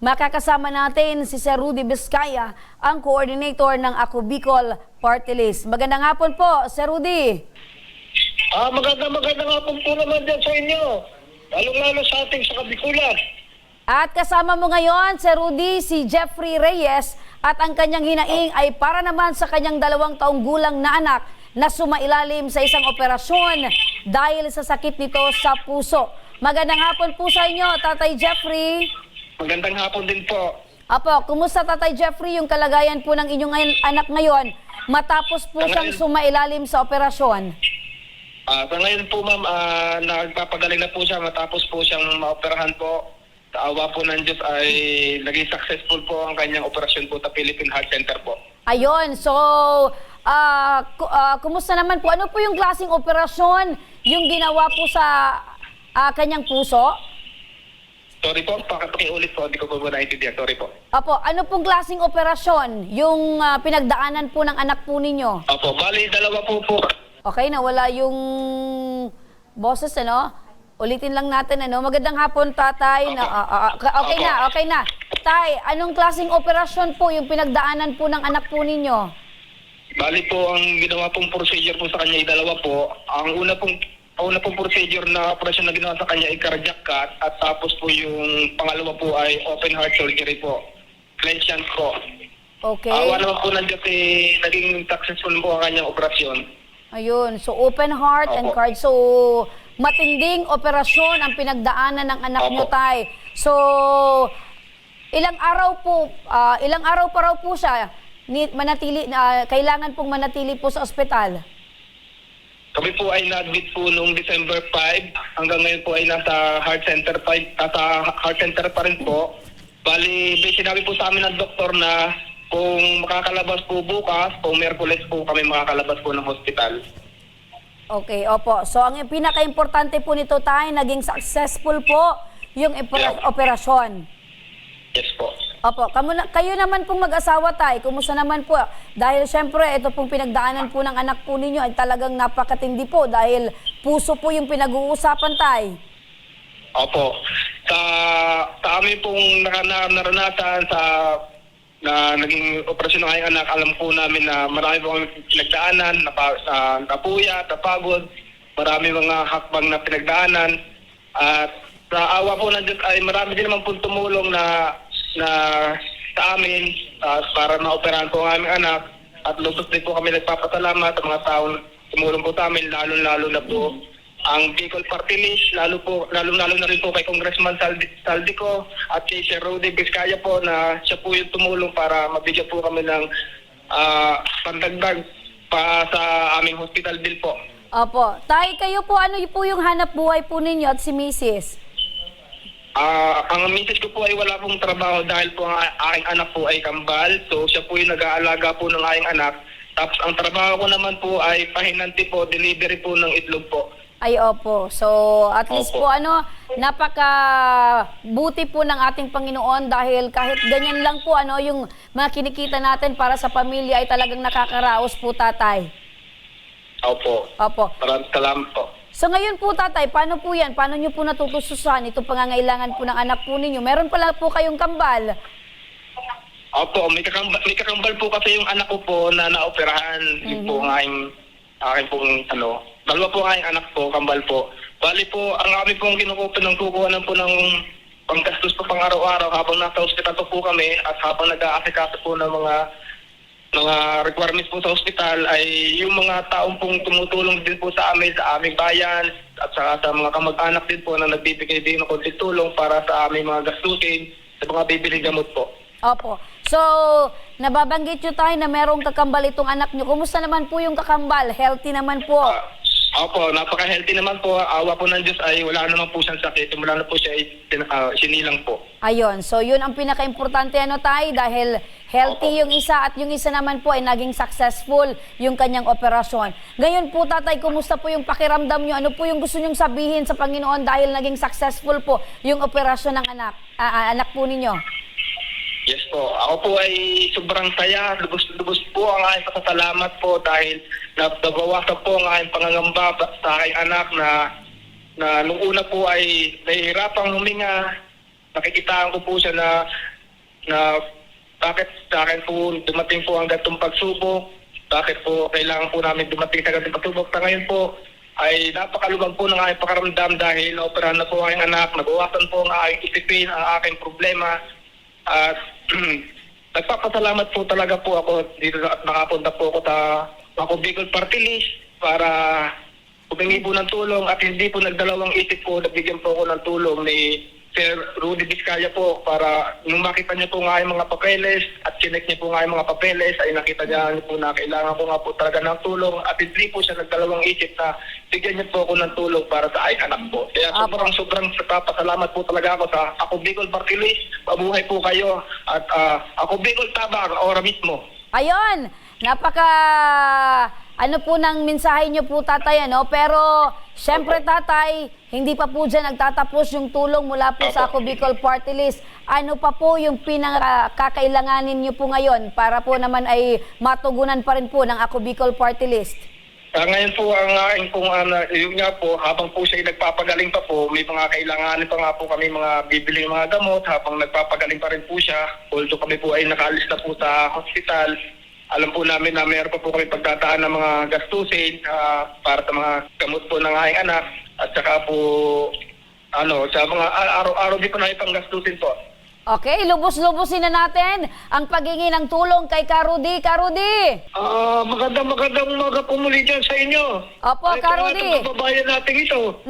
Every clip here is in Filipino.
Makakasama natin si Sir Rudy Vizcaya, ang coordinator ng Ako Bicol Party List. Magandang hapon po, Sir Rudy. Magandang hapon po naman dyan sa inyo. Lalong-lalo sa ating sa Kabikulan. At kasama mo ngayon, Sir Rudy, si Jeffrey Reyes at ang kanyang hinaing ay para naman sa kanyang 2 taong gulang na anak na sumailalim sa isang operasyon dahil sa sakit nito sa puso. Magandang hapon po sa inyo, Tatay Jeffrey. Magandang hapon din po. Apo, kumusta Tatay Jeffrey yung kalagayan po ng inyong anak ngayon matapos po siyang sumailalim sa operasyon? Sa ngayon po ma'am, nagpapagaling na po siya matapos po siyang maoperahan po. Sa awa po ng Diyos ay naging successful po ang kanyang operasyon po sa Philippine Heart Center po. Ayun, so kumusta naman po? Ano po yung klaseng operasyon yung ginawa po sa kanyang puso? Sorry po, pakiulit po, hindi ko po naintindihan. Sorry po. Apo, ano pong klaseng operasyon yung pinagdaanan po ng anak po ninyo? Opo, bali 2 po. Okay, nawala yung boses, ano? Ulitin lang natin, ano? Magandang hapon, tatay. Okay na. Tay, anong klaseng operasyon po yung pinagdaanan po ng anak po ninyo? Bali po, ang ginawa pong procedure po sa kanya ay 2 po. Ang una pong procedure na operasyon na ginawa sa kanya ay cardiac cut at tapos po yung pangalawa po ay open heart surgery po. Clean shunt po. Okay. Awa naman po ng Diyos naging successful po ang kanyang operasyon. Ayun, so open heart and Opo. card. So matinding operasyon ang pinagdaanan ng anak nyo, Opo. tay. So ilang araw pa raw po siya kailangan pong manatili po sa ospital? Kami po ay na-admit po noong December 5. Hanggang ngayon po ay nasa heart center pa rin po. Bali, may sinabi po sa amin ng doktor na kung makakalabas po bukas, kung Miyerkules po kami makakalabas po ng hospital. Okay, opo. So ang pinaka-importante po nito, tay, naging successful po yung operasyon. Yes po. Opo, kayo naman pong mag-asawa, tay, kumusta naman po? Dahil syempre, ito pong pinagdaanan po ng anak po ninyo ay talagang napakatindi po dahil puso po yung pinag-uusapan, tay. Opo. Sa amin pong naranasan na naging operasyon ng aking anak, alam po namin na marami po kami pinagdaanan, napuyat, napagod, marami mga hakbang na pinagdaanan. At sa awa po ng Diyos ay marami din naman po tumulong na sa amin para maoperahan po ang aming anak. At lubos din po kami nagpapasalamat sa mga taong tumulong po sa amin, lalo na po ang Bicol Party List, lalo na rin po kay Congressman Saldico at kay Sir Rudy Vizcaya po na siya po yung tumulong para mabigyan po kami ng pandagdag pa sa aming hospital bill po. Opo. Tay, kayo po, ano po yung hanap buhay po ninyo at si Mrs.? Ang misis ko po ay wala pong trabaho dahil po ang aking anak po ay kambal. So siya po yung nag-aalaga po ng aking anak. Tapos ang trabaho ko naman po ay pahinanti po, delivery po ng itlog po. Ay, opo. So, at least po, Opo. napaka-buti po ng ating Panginoon dahil kahit ganyan lang po, yung mga kinikita natin para sa pamilya ay talagang nakakaraos po, tatay. Opo. Opo. Maraming salamat po. So, ngayon po, tatay, paano po yan? Paano nyo po natutususan itong pangangailangan po ng anak po ninyo? Meron pala po kayong kambal. Opo, may kakambal po kasi yung anak ko po na naoperahan. Yung po ang aking pong 2 po ang aking anak po, kambal po. Bali po, ang aming pong kukuha po ng panggastos po pang araw-araw habang nasa ospital po kami at habang nag-aasikaso po ng mga requirements po sa ospital ay yung mga taong pong tumutulong din po sa amin, sa aming bayan at sa mga kamag-anak din po na nagbibigay din ng konting tulong para sa aming mga gastusin sa mga bibili gamot po. Opo. So, nababanggit nyo tayo na merong kakambal itong anak nyo. Kumusta naman po yung kakambal? Healthy naman po? Opo, napaka-healthy naman po. Awa po ng Diyos ay wala naman po siyang sakit. Wala na po siya sinilang po. Ayun. So, yun ang pinaka-importante tayo dahil healthy yung isa at yung isa naman po ay naging successful yung kanyang operasyon. Ngayon po, tatay, kumusta po yung pakiramdam nyo? Ano po yung gusto nyong sabihin sa Panginoon dahil naging successful po yung operasyon ng anak po ninyo? Yes po. Ako po ay sobrang saya. Lubos po ang aking pasasalamat po dahil nabawasan po ang aking pangangamba sa aking anak na nung una po ay nahihirapang huminga nakikitaan ko po siya na bakit sa akin po dumating po ang gatong pagsubok, bakit po kailangan po namin dumating sa gatong pagsubok. Sa ngayon po ay napakalubag po ng aking pakaramdam dahil operahan na po ang aking anak, nabawasan po ang aking isipin, ang aking problema. At nagpapasalamat po talaga po ako dito at nakapunta po ako sa Ako Bicol Party List para humingi po ng tulong at hindi po nagdalawang isip po, nabigyan po ako ng tulong ni Sir Rudy Vizcaya po para nung makita niya po nga yung mga papeles at chinek niya po nga yung mga papeles ay nakita niya po na kailangan ko nga po talaga ng tulong at hindi po siya nagdalawang isip na bigyan niya po ako ng tulong para sa aking anak po. Kaya sobrang nagpapasalamat po talaga ako sa Ako Bicol Party List. Mabuhay po kayo at Ako Bicol Tabang, ora mismo. Ayun, ano po ng mensahe niyo po, tatay, ano? Pero, syempre, tatay, hindi pa po dyan nagtatapos yung tulong mula po sa Ako Bicol Party List. Ano pa po yung pinakakailanganin niyo po ngayon para po naman ay matugunan pa rin po ng Ako Bicol Party List? Ngayon po, ang aking pong, yun nga po, habang po siya nagpapagaling pa po, may mga kailanganin pa nga po kami mga bibili mga gamot habang nagpapagaling pa rin po siya. Although kami po ay nakaalis na po sa hospital, alam po namin na mayroon pa po kami pagtataan ng mga gastusin para sa mga gamot po ng aking anak at saka po sa mga araw-araw din po na ipang gastusin po. Okay, lubos-lubosin na natin ang paghingi ng tulong kay Karudi. Karudi! Magandang umaga po muli dyan sa inyo. Opo, Karudi. Itong kababayan natin ito.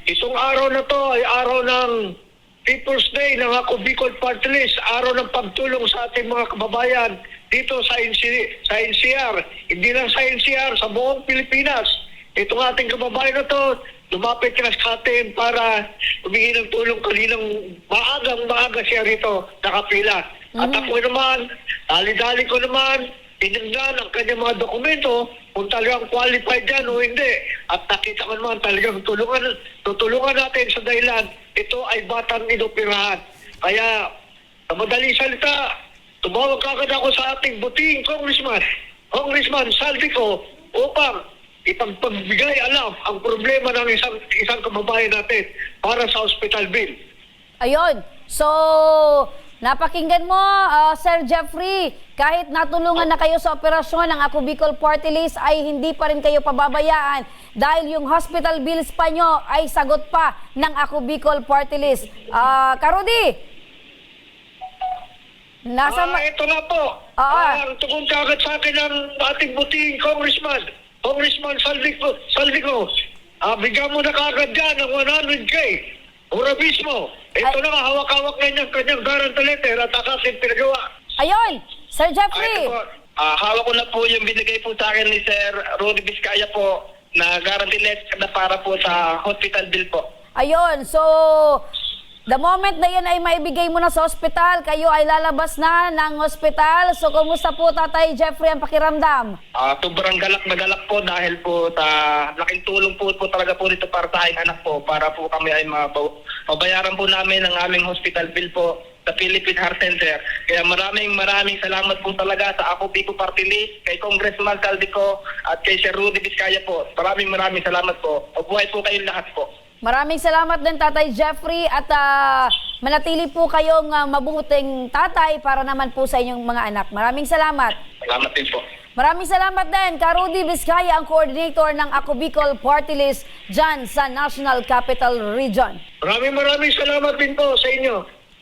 Itong araw na to ay araw ng People's Day ng Ako Bicol Party List. Araw ng pagtulong sa ating mga kababayan dito sa NCR. Hindi lang sa NCR, sa buong Pilipinas. Itong ating kababayan na to, lumapit ka sa atin para humingi ng tulong kaninang maaga siya rito nakapila. At ako naman, dali-dali ko naman, tinignan ang kanyang mga dokumento kung talagang qualified yan o hindi. At nakita ko naman talagang tutulungan natin sa dahilan ito ay batang inoperahan. Kaya, sa madaling salita, tumawag kagad ako sa ating buting Congressman Saldico upang ipagbigay alam ang problema ng isang kababayan natin para sa hospital bill. Ayun. So, napakinggan mo, Sir Jeffrey, kahit natulungan na kayo sa operasyon ng Ako Bicol Party List ay hindi pa rin kayo pababayaan dahil yung hospital bills pa nyo ay sagot pa ng Ako Bicol Party List. Karudi! Ito na po. Tungkol kagad sa akin ng ating buting Congressman Saldico. Bigyan mo na kagad dyan ng 100K. Ora mismo. Ito na nga, hawak-hawak na niyang kanyang guarantee letter at akasin pinagawa. Ayun, Sir Jeffrey. Hawak ko na po yung binigay po sa akin ni Sir Rudy Vizcaya po na guarantee letter na para po sa hospital bill po. Ayun, so the moment na yan ay maibigay mo na sa ospital, kayo ay lalabas na ng ospital. So, kumusta po, Tatay Jeffrey, ang pakiramdam? Sobrang galak na galak po dahil po sa laking tulong po talaga po dito para sa aking anak po para po kami ay mabayaran po namin ang aming hospital bill po sa Philippine Heart Center. Kaya maraming salamat po talaga sa Ako Bicol Party List, kay Congressman Saldico at kay Sir Rudy Vizcaya po. Maraming salamat po. Mabuhay po kayong lahat po. Maraming salamat din, Tatay Jeffrey, at manatili po kayong mabuting tatay para naman po sa inyong mga anak. Maraming salamat. Salamat din po. Maraming salamat din, Karudi Vizcaya, ang coordinator ng Ako Bicol Party List dyan sa National Capital Region. Maraming salamat din po sa inyo.